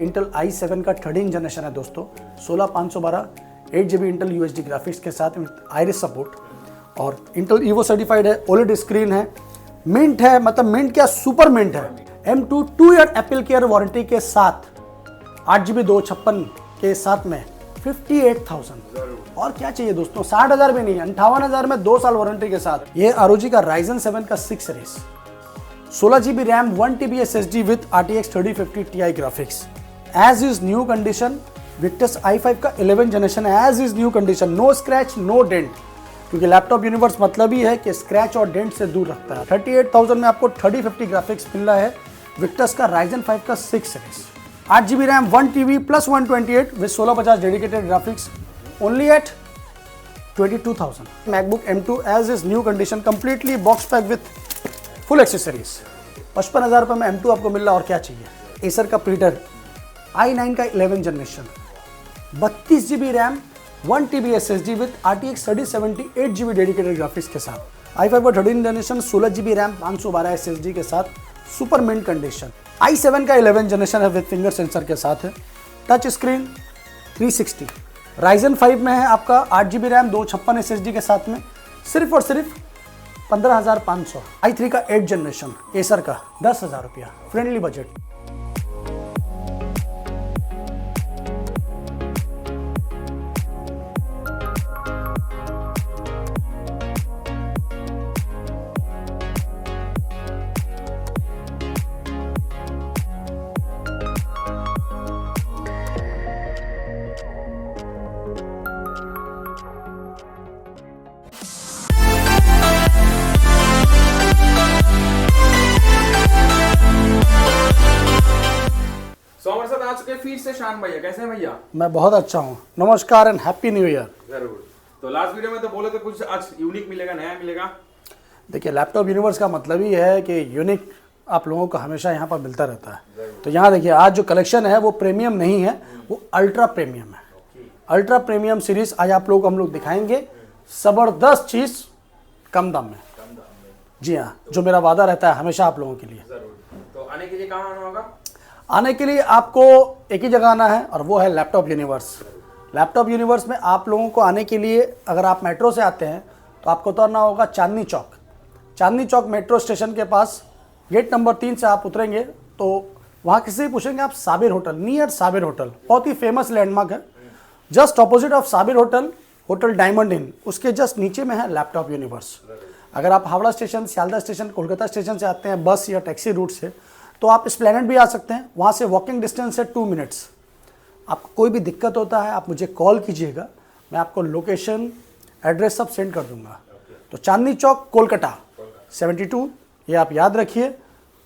Intel i7 का 13 generation है दोस्तों, 16512 8GB इंटेल UHD ग्राफिक्स के साथ आइरिस सपोर्ट और इंटेल ईवो सर्टिफाइड है, ओलेड स्क्रीन है, मिंट है, मतलब मिंट क्या सुपर मिंट है, M2 2 year Apple care warranty के साथ 8GB 256 के साथ में 58,000 और क्या चाहिए दोस्तों। 60,000 भी नहीं, 58,000 में 2 साल वारंटी के साथ। ये ROG का Ryzen 7 का 6 series, 16GB RAM 1TB SSD with RTX 3050 Ti graphics, as is new condition. Victus i5 का 11 generation as is new condition, no scratch no dent, क्योंकि लैपटॉप यूनिवर्स मतलब ही है कि स्क्रैच और डेंट से दूर रखता है। 38,000 में आपको 3050 ग्राफिक्स मिल रहा है। विक्टस का Ryzen 5 का 6 series, 8GB RAM 1TB plus 128 with 1650 dedicated graphics, only at 22,000। MacBook M2 as is new condition, completely box pack with full accessories, 55,000 रुपये में M2 आपको मिल रहा और क्या चाहिए। एसर का प्रीटर i9 का 11 generation, 32GB RAM 1TB SSD with RTX 3070 8GB dedicated graphics के साथ। i5 का 13 जनरेशन, 16GB रैम 512 SSD के साथ, सुपर मिंट कंडीशन। i7 का 11 जनरेशन है विद फिंगर सेंसर के साथ है, टच स्क्रीन 360। Ryzen 5 में है आपका 8GB रैम 256 SSD के साथ में, सिर्फ और सिर्फ 15,500। i3 का 8 जनरेशन, एसर का 10,000 रुपया, फ्रेंडली बजट। हमारे साथ आ चुके फिर से शान भैया, कैसे हैं भैया? मैं बहुत अच्छा हूँ, नमस्कार एंड हैप्पी न्यू ईयर। जरूर। तो लास्ट वीडियो में तो बोले तो कुछ आज यूनिक मिलेगा, नया मिलेगा। देखिए, लैपटॉप यूनिवर्स का मतलब ही है कि यूनिक आप लोगों को हमेशा यहाँ पर मिलता रहता है। तो यहाँ देखिए, आज जो कलेक्शन है वो प्रीमियम नहीं है, वो अल्ट्रा प्रीमियम है। अल्ट्रा प्रीमियम सीरीज आज आप लोगों को हम लोग दिखाएंगे, ज़बरदस्त चीज़ कम दाम में। जी हाँ, जो मेरा वादा रहता है हमेशा आप लोगों के लिए। तो आने के लिए कहाँ आना होगा? आने के लिए आपको एक ही जगह आना है और वो है लैपटॉप यूनिवर्स। लैपटॉप यूनिवर्स में आप लोगों को आने के लिए, अगर आप मेट्रो से आते हैं तो आपको उतरना होगा चांदनी चौक। चांदनी चौक मेट्रो स्टेशन के पास गेट नंबर 3 से आप उतरेंगे तो वहाँ किसी से पूछेंगे आप Sabir hotel, near Sabir hotel, बहुत ही फेमस लैंडमार्क है। Just opposite of Sabir hotel, hotel diamond इन, उसके जस्ट नीचे में है लैपटॉप यूनिवर्स। अगर आप Howrah station, Sealdah station, Kolkata station से आते हैं बस या टैक्सी रूट से, तो आप एस्प्लेनेड भी आ सकते हैं। वहाँ से वॉकिंग डिस्टेंस है 2 मिनट्स। आपको कोई भी दिक्कत होता है आप मुझे कॉल कीजिएगा, मैं आपको लोकेशन एड्रेस सब सेंड कर दूंगा। तो चांदनी चौक कोलकाता 72, ये आप याद रखिए।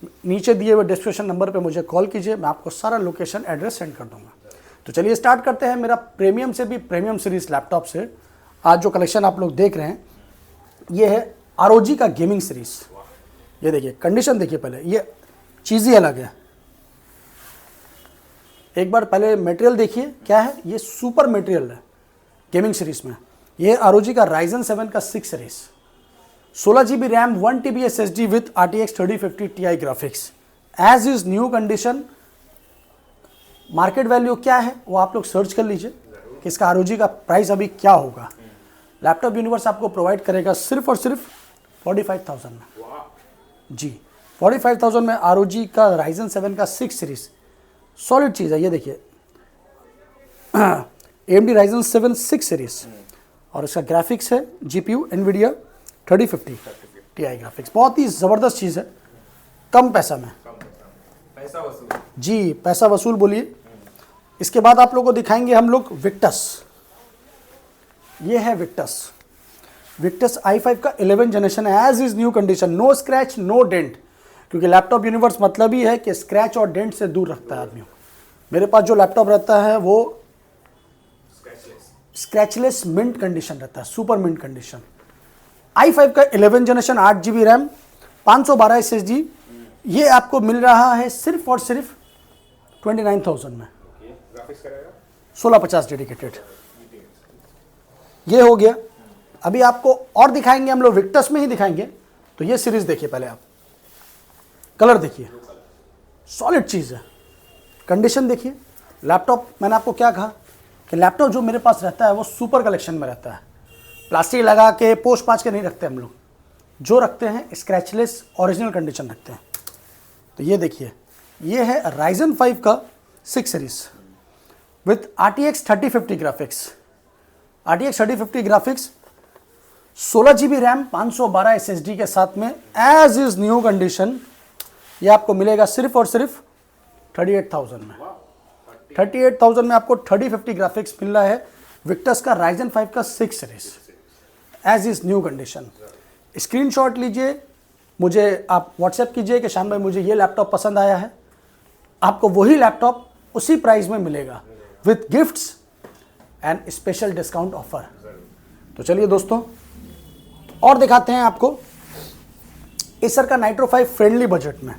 नीचे दिए हुए डिस्क्रिप्शन नंबर पे मुझे कॉल कीजिए, मैं आपको सारा लोकेशन एड्रेस सेंड कर दूंगा। तो चलिए स्टार्ट करते हैं मेरा प्रीमियम से भी प्रीमियम सीरीज लैपटॉप से। आज जो कलेक्शन आप लोग देख रहे हैं ये है ROG का गेमिंग सीरीज। ये देखिए, कंडीशन देखिए, पहले ये चीज़ ही अलग है। एक बार पहले मटेरियल देखिए क्या है, ये सुपर मटेरियल है गेमिंग सीरीज में। ये ROG का Ryzen 7 का 6 series, 16GB RAM 1TB SSD with RTX 3050 Ti graphics, as is new condition. Market value क्या है वो आप लोग सर्च कर लीजिए कि इसका ROG का प्राइस अभी क्या होगा। लैपटॉप यूनिवर्स आपको प्रोवाइड करेगा सिर्फ और सिर्फ 45,000 में। जी, 45,000 में ROG का Ryzen 7 का 6 सीरीज, सॉलिड चीज़ है। ये देखिए AMD Ryzen 7 6 सीरीज और इसका ग्राफिक्स है GPU NVIDIA 3050 Ti ग्राफिक्स, बहुत ही ज़बरदस्त चीज़ है, कम पैसा में। पैसा वसूल। जी, पैसा वसूल बोलिए। इसके बाद आप लोगों को दिखाएंगे हम लोग विक्टस। ये है विक्टस i5 का 11 जनरेशन है, as is new condition, no scratch no dent, क्योंकि लैपटॉप यूनिवर्स मतलब ही है कि स्क्रैच और डेंट से दूर रखता है आदमी को। मेरे पास जो लैपटॉप रहता है वो स्क्रैचलेस मिंट कंडीशन रहता है, सुपर मिंट कंडीशन। i5 का 11 जनरेशन, 8GB रैम 512 SSD, ये आपको मिल रहा है सिर्फ और सिर्फ 29,000 में। 1650 डेडिकेटेड, ये हो गया। अभी आपको और दिखाएंगे हम लोग, विक्टस में ही दिखाएंगे। तो ये सीरीज देखिए, पहले आप कलर देखिए, सॉलिड चीज़ है। कंडीशन देखिए, लैपटॉप मैंने आपको क्या कहा कि लैपटॉप जो मेरे पास रहता है वो सुपर कलेक्शन में रहता है, प्लास्टिक लगा के पोछ पाछ के नहीं रखते हम लोग, जो रखते हैं स्क्रैचलेस ओरिजिनल कंडीशन रखते हैं। तो ये देखिए, ये है Ryzen 5 का 6 series with RTX 3050 graphics. RTX 3050 graphics, 16 GB RAM, 512 SSD के साथ में एज इज न्यू कंडीशन। ये आपको मिलेगा सिर्फ और सिर्फ 38,000 में। 38,000 में आपको 3050 ग्राफिक्स मिल रहा है विक्टर्स का Ryzen 5 का 6 series as is new condition. Screenshot लीजिए, मुझे आप व्हाट्सएप कीजिए कि शाम भाई मुझे ये लैपटॉप पसंद आया है। आपको वही लैपटॉप उसी प्राइस में मिलेगा with gifts and special discount offer. तो चलिए दोस्तों, और दिखाते हैं आपको एसर का नाइट्रो 5 फ्रेंडली बजट में।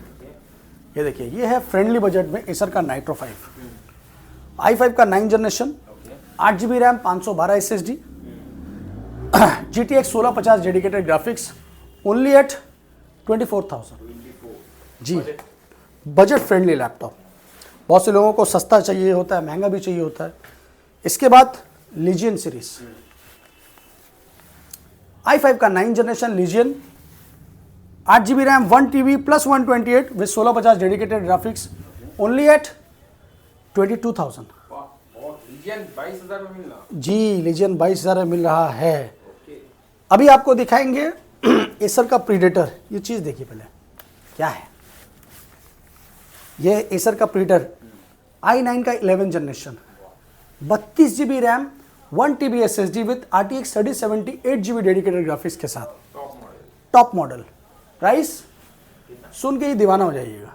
ये देखिए, ये है फ्रेंडली बजट में एसर का नाइट्रो 5 i5 का 9 generation, 8 GB RAM, 512 SSD, GTX 1650 dedicated graphics, only at 24,000। जी, बजट फ्रेंडली लैपटॉप। बहुत से लोगों को सस्ता चाहिए होता है, महंगा भी चाहिए होता है। इसके बाद लीजियन सीरीज, i5 का 9 generation Legion, 8 GB RAM, 1 TB plus 128 with 1650 dedicated graphics, only at 22,000। और लीजियन 22,000 में मिल रहा। जी, लीजियन 22,000 में मिल रहा है। अभी आपको दिखाएंगे एसर का प्रीडेटर। ये चीज़ देखिए पहले क्या है। ये एसर का प्रीडेटर i9 का 11 generation, 32 GB RAM, 1 TB SSD with RTX 3070 8 GB dedicated graphics के साथ, टॉप मॉडल। प्राइस सुन के ही दीवाना हो जाइएगा,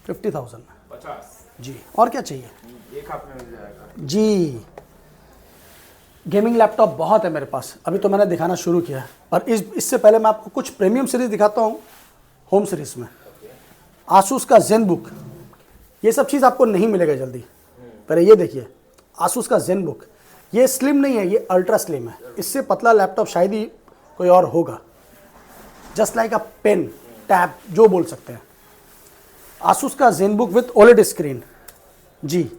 50,000 में। 50 जी, और क्या चाहिए। एक हाथ में मिल जाएगा। जी, गेमिंग लैपटॉप बहुत है मेरे पास, अभी तो मैंने दिखाना शुरू किया है। और इससे पहले मैं आपको कुछ प्रीमियम सीरीज दिखाता हूँ होम सीरीज में। आसूस का ZenBook, ये सब चीज़ आपको नहीं मिलेगा जल्दी। पहले ये देखिए, आसूस का ZenBook, ये स्लिम नहीं है, ये अल्ट्रा स्लिम है। इससे पतला लैपटॉप शायद ही कोई और होगा। Just like a pen tab जो बोल सकते हैं। आसूस का ZenBook विथ OLED स्क्रीन। जी,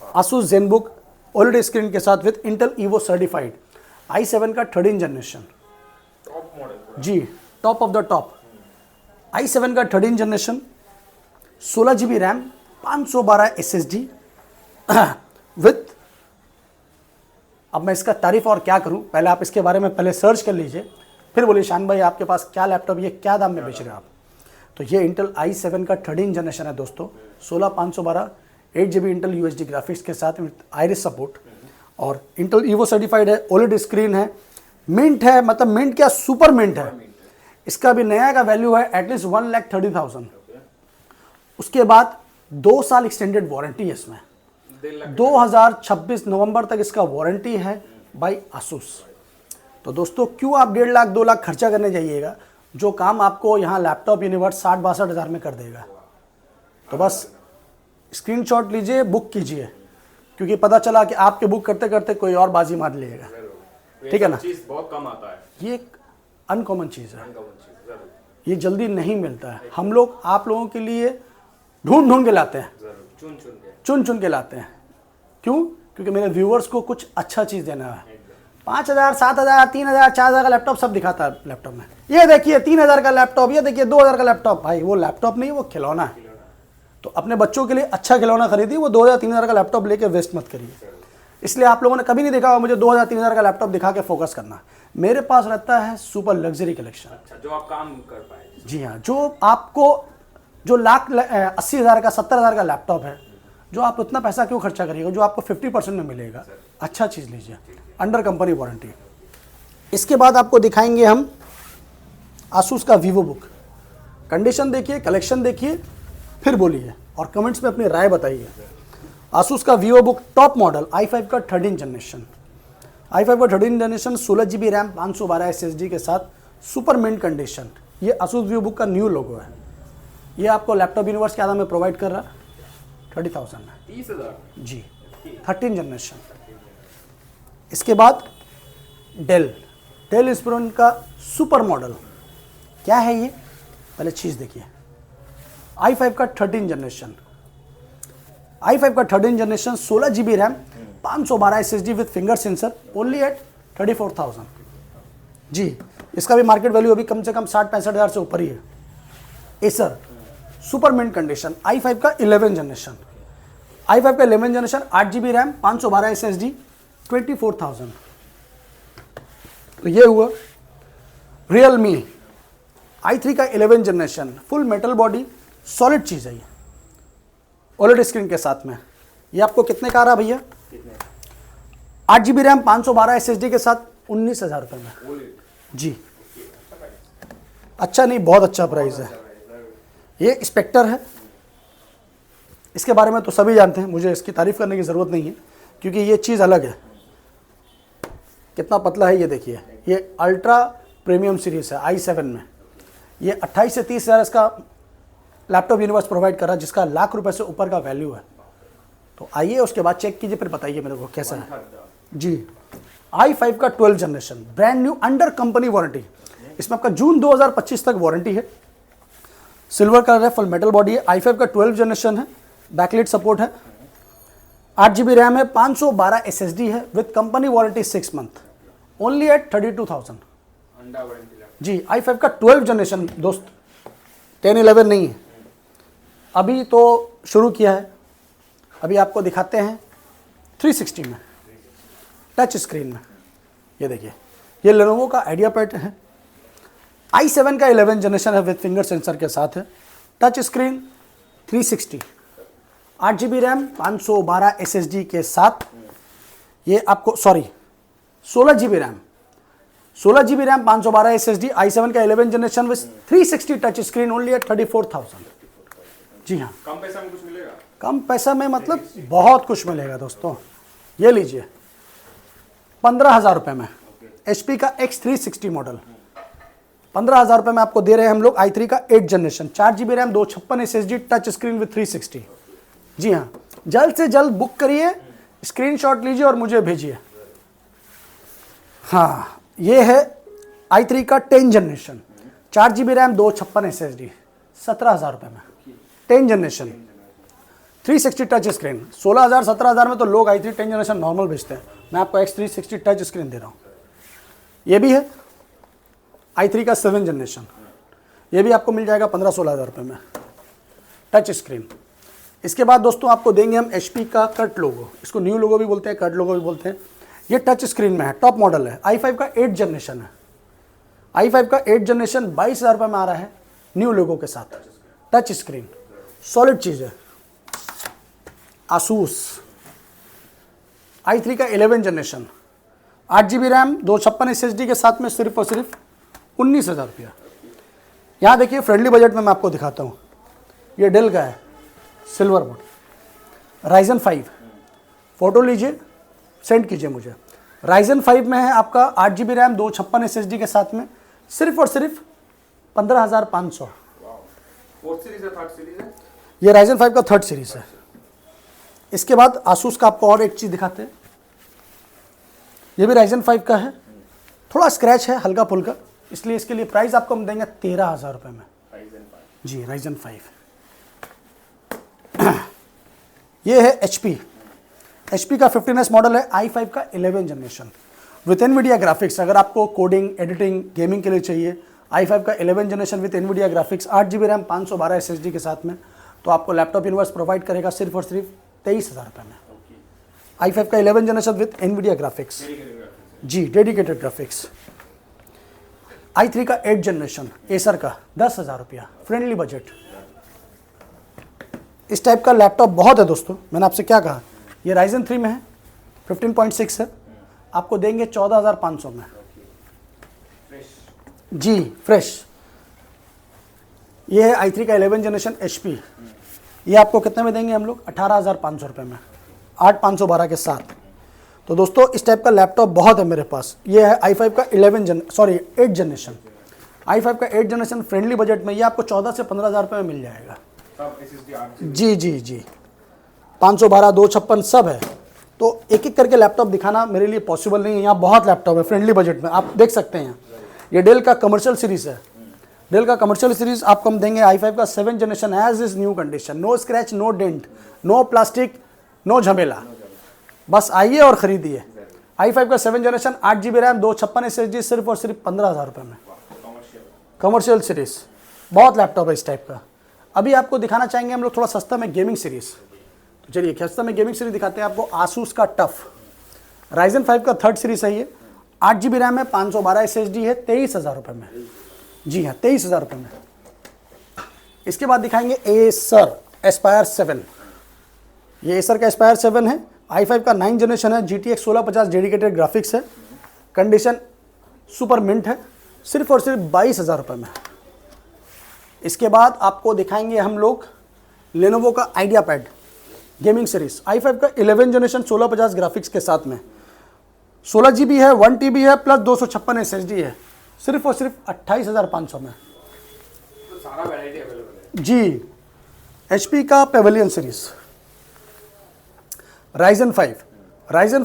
आसूस ZenBook OLED स्क्रीन के साथ with Intel Evo certified, i7 का 13 जनरेशन। Top model. जी, top of the top. i7 का 13 generation, 16 GB RAM, 512 SSD with, अब मैं इसका तारीफ और क्या करूं, पहले आप इसके बारे में पहले सर्च कर लीजिए, फिर बोलिए शान भाई आपके पास क्या लैपटॉप, ये क्या दाम में बेच रहे हैं आप। तो ये इंटेल i7 का 13 जनरेशन है दोस्तों, 16512 8 GB इंटेल UHD ग्राफिक्स के साथ आइरिस सपोर्ट, और इंटेल Evo सर्टिफाइड है, OLED स्क्रीन है, मिंट है, मतलब मिंट क्या, सुपर मिंट है। इसका भी नया का वैल्यू है एटलीस्ट 1,30,000। उसके बाद 2 साल एक्सटेंडेड वारंटी है इसमें, 2026 नवंबर तक इसका वारंटी है बाय आसूस। तो दोस्तों, क्यों आप 1.5 लाख 2 लाख खर्चा करने जाइएगा, जो काम आपको यहाँ लैपटॉप यूनिवर्स 60-62 हज़ार में कर देगा। तो बस स्क्रीनशॉट लीजिए, बुक कीजिए, क्योंकि पता चला कि आपके बुक करते करते कोई और बाजी मार लेगा। ठीक है ना। चीज बहुत कम आता है, ये एक अनकॉमन चीज़ है, अनकॉमन चीज जरूर, ये जल्दी नहीं मिलता है। हम लोग आप लोगों के लिए ढूंढ ढूंढ के लाते हैं, जरूर चुन चुन के लाते हैं। क्यों? क्योंकि मेरे व्यूअर्स को कुछ अच्छा चीज़ देना है। 5,000, 7,000, 3,000, 4,000 का लैपटॉप सब दिखाता है लैपटॉप में। ये देखिए 3,000 का लैपटॉप, ये देखिए 2,000 का लैपटॉप। भाई वो लैपटॉप नहीं, वो खिलौना है। तो अपने बच्चों के लिए अच्छा खिलौना खरीदिए, वो 2,000-3,000 का लैपटॉप लेके वेस्ट मत करिए। इसलिए आप लोगों ने कभी नहीं देखा होगा मुझे 2,000-3,000 का लैपटॉप दिखा के फोकस करना। मेरे पास रहता है सुपर लग्जरी कलेक्शन। अच्छा, जो आप काम कर पाए। जी हाँ, जो आपको जो 80,000 का 70,000 का लैपटॉप है, जो आप उतना पैसा क्यों खर्चा करिएगा, जो आपको 50% में मिलेगा। अच्छा चीज़ लीजिए, अंडर कंपनी वारंटी। इसके बाद आपको दिखाएंगे हम आसूस का वीवो बुक। कंडीशन देखिए, कलेक्शन देखिए, फिर बोलिए और कमेंट्स में अपनी राय बताइए। आसूस का Vivo book top model i5 का 13 जनरेशन, i5 का 13 जनरेशन, 16 GB रैम, 512 SSD के साथ सुपर मिंट कंडीशन। ये आसूस वीवो बुक का न्यू लोगो है। ये आपको लैपटॉप यूनिवर्स के आधार में प्रोवाइड कर रहा है 30,000 में। 30,000 जी, 13 जनरेशन। इसके बाद डेल इंस्पिरन का सुपर मॉडल। क्या है ये, पहले चीज़ देखिए। i5 का 13 जनरेशन, i5 का 13 generation 16 GB RAM 512 SSD with finger sensor only at 34,000। जी, इसका भी मार्केट वैल्यू अभी कम से कम 60-65 हज़ार से ऊपर ही है। Acer super mint condition i5 का 11 जनरेशन, i5 का 11 जनरेशन 8 GB रैम 512 SSD 24,000। तो ये हुआ Realme i3 का 11 generation, full metal body, solid चीज़ है ये, OLED स्क्रीन के साथ में। ये आपको कितने का आ रहा भैया? 8 GB रैम 512 SSD के साथ 19,000 रुपये में। जी, अच्छा नहीं, बहुत अच्छा प्राइस है। ये स्पेक्टर है, इसके बारे में तो सभी जानते हैं, मुझे इसकी तारीफ करने की ज़रूरत नहीं है, क्योंकि ये चीज़ अलग है। कितना पतला है ये देखिए, ये अल्ट्रा प्रीमियम सीरीज़ है i7 में। ये 28 से 30 हज़ार इसका लैपटॉप यूनिवर्स प्रोवाइड कर रहा है, जिसका लाख रुपए से ऊपर का वैल्यू है। तो आइए उसके बाद चेक कीजिए, फिर बताइए मेरे को कैसा है। जी, i5 का 12 generation brand new under company warranty, इसमें आपका जून 2025 तक वारंटी है। सिल्वर कलर है, फुल मेटल बॉडी है। i5 का 12 जनरेशन है, बैकलाइट सपोर्ट है, 8 GB रैम है, 512 SSD है with company warranty 6 month only at 32,000। जी, i5 का 12 जनरेशन दोस्त, 10-11 नहीं है, अभी तो शुरू किया है। अभी आपको दिखाते हैं 360 में, टच स्क्रीन में। ये देखिए, ये लेनोवो का आइडिया पैड है, i7 का 11 जनरेशन है विद फिंगर सेंसर के साथ है, touch screen 360, 8 GB RAM 512 SSD के साथ। ये आपको 16 GB RAM, 16 GB RAM 512 SSD, i7 का 11 generation with 360 touch screen only at 34,000। जी हाँ, कम पैसा में कुछ मिलेगा? कम पैसा में मतलब बहुत कुछ मिलेगा दोस्तों। ये लीजिए 15,000 रुपये में HP का X360 मॉडल, 15,000 रुपये में आपको दे रहे हैं हम लोग। i3 का 8 generation, 4 GB RAM 256 SSD touch screen with 360। जी हाँ, जल्द से जल्द बुक करिए, स्क्रीनशॉट लीजिए और मुझे भेजिए। हाँ, ये है i3 का 10 जनरेशन, 4 GB रैम 256 SSD 17,000 रुपये में, 10 जनरेशन 360 टच स्क्रीन। 16,000 17,000 में तो लोग i3 10 जनरेशन नॉर्मल बेचते हैं, मैं आपको X360 टच स्क्रीन दे रहा हूँ। ये भी है i3 का 7 जनरेशन, ये भी आपको मिल जाएगा 15-16,000 रुपये में, टच स्क्रीन। इसके बाद दोस्तों आपको देंगे हम HP का कट लोगो, इसको न्यू लोगो भी बोलते हैं, कट लोगो भी बोलते हैं। ये टच स्क्रीन में है, टॉप मॉडल है, i5 का 8 जनरेशन है, i5 का 8 जनरेशन 22,000 रुपये में आ रहा है न्यू लोगो के साथ, टच स्क्रीन, सॉलिड चीज़ है। आसूस i3 का 11 जनरेशन, 8 GB रैम 256 SSD के साथ में सिर्फ और सिर्फ 19,000 रुपया। यहाँ देखिए फ्रेंडली बजट में मैं आपको दिखाता हूँ, ये डेल का है, सिल्वर बोर्ड, Ryzen 5, फ़ोटो लीजिए सेंड कीजिए मुझे। Ryzen 5 में है आपका 8 GB रैम 256 SSD के साथ में सिर्फ और सिर्फ 15,500। फोर्थ सीरीज है, थर्ड सीरीज है? ये Ryzen 5 का 3rd सीरीज है। इसके बाद Asus का आपको और एक चीज़ दिखाते हैं, ये भी Ryzen 5 का है, थोड़ा स्क्रैच है हल्का फुल्का, इसलिए इसके लिए प्राइस आपको हम देंगे 13,000 रुपये में। जी, Ryzen 5। ये है HP का 15S मॉडल है, i5 का 11 जनरेशन विथ NVIDIA ग्राफिक्स। अगर आपको कोडिंग, एडिटिंग, गेमिंग के लिए चाहिए, i5 का 11 generation with NVIDIA graphics, 8 GB RAM 512 SSD के साथ में, तो आपको लैपटॉप यूनिवर्स प्रोवाइड करेगा सिर्फ और सिर्फ 23,000 रुपये में। i5 का 11 जनरेशन विथ NVIDIA ग्राफिक्स, जी, डेडिकेटेड ग्राफिक्स। i3 का 8 जनरेशन एसर का 10,000 रुपया, फ्रेंडली बजट। इस टाइप का लैपटॉप बहुत है दोस्तों, मैंने आपसे क्या कहा, ये Ryzen 3 में है, 15.6 है, आपको देंगे 14,500 में। जी, फ्रेश। ये है i3 का 11 जनरेशन HP, ये आपको कितने में देंगे हम लोग? 18,500 रुपये में, 8,512 के साथ। तो दोस्तों इस टाइप का लैपटॉप बहुत है मेरे पास। ये है i5 का 8 जनरेशन, i5 का 8 जनरेशन फ्रेंडली बजट में, ये आपको 14 से 15,000 रुपये में मिल जाएगा। जी जी जी, 512, 256 सब है। तो एक एक करके लैपटॉप दिखाना मेरे लिए पॉसिबल नहीं है, यहाँ बहुत लैपटॉप है फ्रेंडली बजट में, आप देख सकते हैं। ये डेल का कमर्शियल सीरीज है, डेल का कमर्शियल सीरीज आपको हम देंगे i5 का 7 generation as is new condition, no scratch, no dent, no plastic, no झमेला, बस आइए और खरीदिए। i5 का 7 जनरेशन 8 GB रैम 256 SSD सिर्फ और सिर्फ 15,000 रुपये में, कमर्शियल सीरीज। बहुत लैपटॉप है इस टाइप का। अभी आपको दिखाना चाहेंगे हम लोग थोड़ा सस्ता में गेमिंग सीरीज। तो चलिए सस्ता में गेमिंग सीरीज दिखाते हैं आपको। आसूस का टफ Ryzen 5 का 3rd सीरीज है ये, 8 GB रैम है, 512 SSD है, 23,000 रुपये में। जी हाँ, 23,000 रुपये में। इसके बाद दिखाएंगे एसर एस्पायर 7। ये एसर का एस्पायर 7 है, i5 का 9 जनरेशन है, GTX 1650 डेडिकेटेड ग्राफिक्स है, कंडीशन सुपर मिंट है, सिर्फ और सिर्फ 22,000 रुपये में। इसके बाद आपको दिखाएंगे हम लोग लेनोवो का idea pad gaming series, i5 का 11 जनरेशन 1650 ग्राफिक्स के साथ में, 16 GB है, 1 TB है, प्लस 256 SSD है, सिर्फ और सिर्फ 28,500 में। तो सारा वैरायटी अवेलेबल है जी। HP का पेवेलियन सीरीज, Ryzen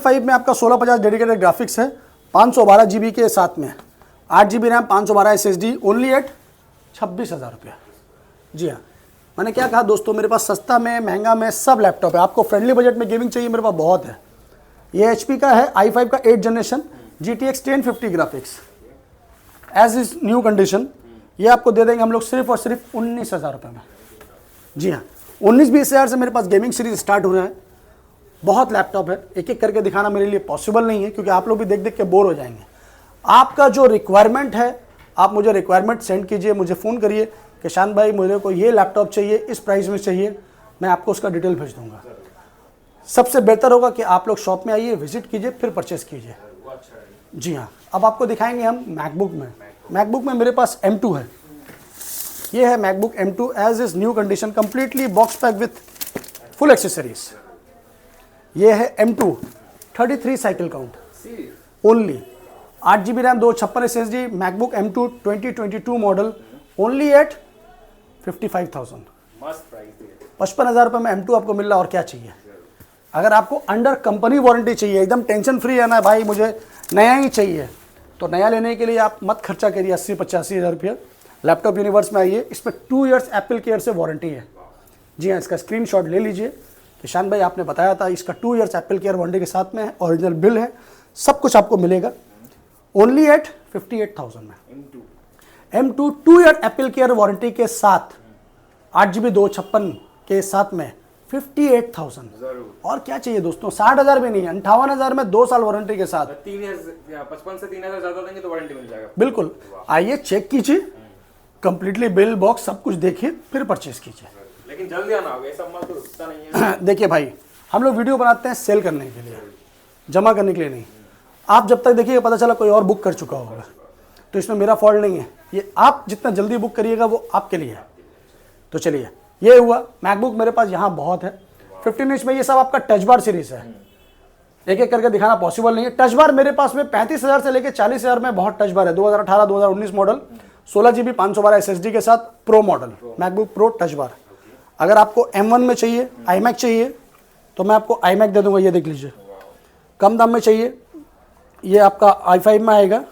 5 में आपका 1650 डेडिकेटेड ग्राफिक्स है, 512 GB के साथ में, 8 GB RAM, 512 SSD, only at 26,000 रुपया। जी हाँ, मैंने क्या कहा दोस्तों, मेरे पास सस्ता में महंगा में सब लैपटॉप है। आपको फ्रेंडली बजट में गेमिंग चाहिए, मेरे पास बहुत है। ये HP का है, i5 का 8 generation, GTX 1050 graphics as is new condition. ये आपको दे देंगे हम लोग सिर्फ और सिर्फ 19,000 रुपये में। जी हाँ, 19-20 हज़ार से मेरे पास गेमिंग सीरीज स्टार्ट हो रहा है। बहुत लैपटॉप है, एक एक करके दिखाना मेरे लिए पॉसिबल नहीं है, क्योंकि आप लोग भी देख देख के बोर हो जाएंगे। आपका जो रिक्वायरमेंट है, आप मुझे रिक्वायरमेंट सेंड कीजिए, मुझे फ़ोन करिए कि शान भाई मुझे को ये लैपटॉप चाहिए, इस प्राइस में चाहिए, मैं आपको उसका डिटेल भेज दूंगा। सबसे बेहतर होगा कि आप लोग शॉप में आइए, विजिट कीजिए, फिर परचेस कीजिए। जी हाँ, अब आपको दिखाएंगे हम मैकबुक में। मैकबुक में मेरे पास M2 है, ये है MacBook M2 as is new condition, completely box pack with full accessories. ये है M2 33 cycle count only, 8 GB RAM, 256 SSD, MacBook M2 2022 model, only at 55,000। मस्त प्राइस दिए, 55,000 रुपये में M2 आपको मिल रहा है, और क्या चाहिए। अगर आपको अंडर कंपनी वारंटी चाहिए, एकदम टेंशन फ्री है ना भाई, मुझे नया ही चाहिए, तो नया लेने के लिए आप मत खर्चा करिए 80-85 हज़ार रुपया। लैपटॉप यूनिवर्स में आइए, इस पर 2 इयर्स एप्पल केयर से वारंटी है। जी हाँ, इसका स्क्रीनशॉट ले लीजिए कि शान भाई आपने बताया था, इसका 2 इयर्स एप्पल केयर वारंटी के साथ में है, ओरिजिनल बिल है, सब कुछ आपको मिलेगा, ओनली एट 58,000 में। M2 2 year Apple care warranty के साथ, 8 GB 256 के साथ में 58,000। और क्या चाहिए दोस्तों, 60,000 भी नहीं, 58,000 में 2 साल वारंटी के साथ। 55 से 3,000 ज्यादा देंगे तो वारंटी मिल जाएगा। बिल्कुल, आइए चेक कीजिए, कंप्लीटली बिल बॉक्स सब कुछ देखिए, फिर परचेस कीजिए। लेकिन जल्दी आना होगा, ऐसा माल तो रुकता नहीं है। देखिए भाई, हम लोग वीडियो बनाते हैं सेल करने के लिए, जमा करने के लिए नहीं। आप जब तक देखिए पता चला कोई और बुक कर चुका होगा, तो इसमें मेरा फॉल्ट नहीं है। ये आप जितना जल्दी बुक करिएगा वो आपके लिए है। तो चलिए, ये हुआ मैकबुक मेरे पास यहाँ बहुत है। 15 इंच में ये सब आपका टच बार सीरीज है, एक एक करके दिखाना पॉसिबल नहीं है। टच बार मेरे पास में 35,000 से लेकर 40,000 में बहुत टच बार है। 2018-2019 मॉडल, 16 GB 512 SSD के साथ pro model, MacBook pro touch bar. अगर आपको M1 में चाहिए, iMac चाहिए, तो मैं आपको iMac दे दूंगा। ये देख लीजिए, कम दाम में चाहिए, ये आपका i5 में आएगा।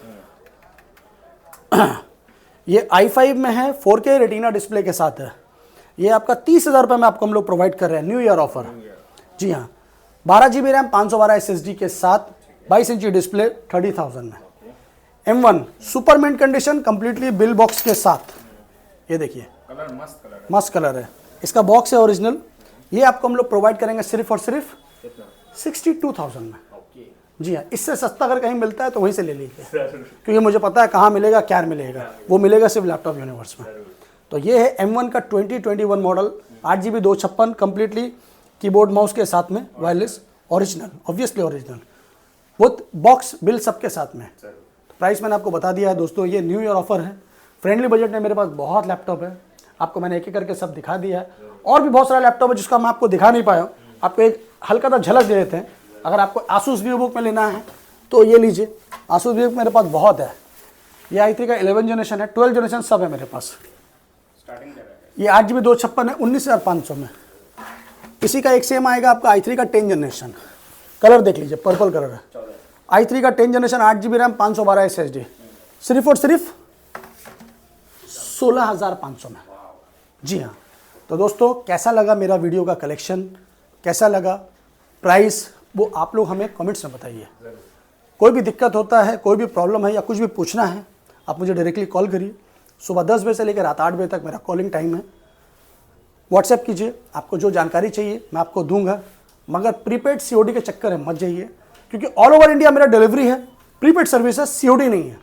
ये i5 में है, 4K रेटिना डिस्प्ले के साथ है। ये आपका 30,000 रुपये में आपको हम लोग प्रोवाइड कर रहे हैं, न्यू ईयर ऑफर। जी हाँ, 12 GB रैम, 512 SSD के साथ, 22 इंची डिस्प्ले, 30,000 में। M1 super mint condition, completely bill box के साथ। ये देखिए, कलर मस्त कलर है, मस्त कलर है, इसका बॉक्स है ओरिजिनल। ये आपको हम लोग प्रोवाइड करेंगे सिर्फ और सिर्फ 62,000 में। जी हाँ, इससे सस्ता अगर कहीं मिलता है तो वहीं से ले लीजिए, क्योंकि मुझे पता है कहाँ मिलेगा, क्या मिलेगा। वो मिलेगा सिर्फ लैपटॉप यूनिवर्स में। तो ये है M1 का 2021 model, 8 GB 256, completely keyboard mouse के साथ में, wireless, original, obviously original, with box bill सबके साथ में। तो प्राइस मैंने आपको बता दिया है दोस्तों, ये न्यू ईयर ऑफर है। फ्रेंडली बजट में मेरे पास बहुत लैपटॉप है, आपको मैंने एक एक करके सब दिखा दिया है। और भी बहुत सारा लैपटॉप है जिसका मैं आपको दिखा नहीं पाया हूँ, आपको एक हल्का सा झलक दे देते हैं। अगर आपको आसूस वीवोबुक में लेना है तो ये लीजिए, आसूस वीवोबुक मेरे पास बहुत है। ये i3 का 11 जनरेशन है, 12 जनरेशन सब है मेरे पास। ये 8 GB 256 है, 19,500 में। इसी का एक सेम आएगा आपका i3 का 10 जनरेशन, कलर देख लीजिए, पर्पल कलर है। i3 का 10 जनरेशन, 8 GB रैम, 512 SSD, सिर्फ और सिर्फ 16,500 में। जी हाँ, तो दोस्तों कैसा लगा मेरा वीडियो का कलेक्शन, कैसा लगा प्राइस, वो आप लोग हमें कमेंट्स में बताइए। कोई भी दिक्कत होता है, कोई भी प्रॉब्लम है या कुछ भी पूछना है, आप मुझे डायरेक्टली कॉल करिए। सुबह 10 बजे से लेकर रात 8 बजे तक मेरा कॉलिंग टाइम है। व्हाट्सएप कीजिए, आपको जो जानकारी चाहिए मैं आपको दूंगा, मगर प्रीपेड सीओडी के चक्कर में मत जाइए, क्योंकि ऑल ओवर इंडिया मेरा डिलीवरी है, प्रीपेड सर्विसेज सीओडी नहीं है।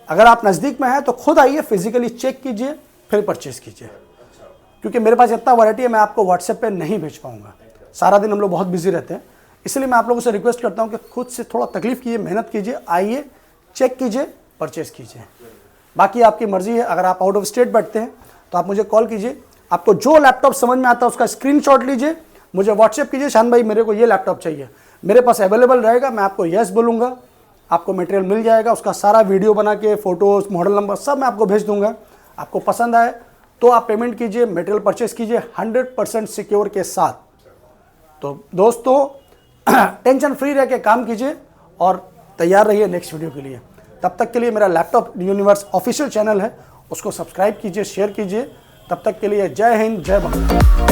अगर आप नज़दीक में हैं तो खुद आइए, फिजिकली चेक कीजिए, फिर परचेज कीजिए, क्योंकि मेरे पास इतना वैरायटी है मैं आपको व्हाट्सएप पे नहीं भेज पाऊंगा। सारा दिन हम लोग बहुत बिजी रहते हैं, इसलिए मैं आप लोगों से रिक्वेस्ट करता हूं कि खुद से थोड़ा तकलीफ कीजिए, मेहनत कीजिए, आइए, चेक कीजिए, परचेज कीजिए। बाकी आपकी मर्जी है। अगर आप आउट ऑफ स्टेट बैठते हैं तो आप मुझे कॉल कीजिए, आपको जो लैपटॉप समझ में आता है उसका स्क्रीनशॉट लीजिए, मुझे व्हाट्सएप कीजिए, शान भाई मेरे को ये लैपटॉप चाहिए, मेरे पास अवेलेबल रहेगा, मैं आपको यस बोलूँगा, आपको मटेरियल मिल जाएगा, उसका सारा वीडियो बना के, फोटोज़, मॉडल नंबर सब मैं आपको भेज दूंगा। आपको पसंद आए तो आप पेमेंट कीजिए, मटेरियल परचेस कीजिए 100% सिक्योर के साथ। तो दोस्तों टेंशन फ्री रह के काम कीजिए और तैयार रहिए नेक्स्ट वीडियो के लिए। तब तक के लिए मेरा लैपटॉप यूनिवर्स ऑफिशियल चैनल है, उसको सब्सक्राइब कीजिए, शेयर कीजिए। तब तक के लिए जय हिंद, जय भारत।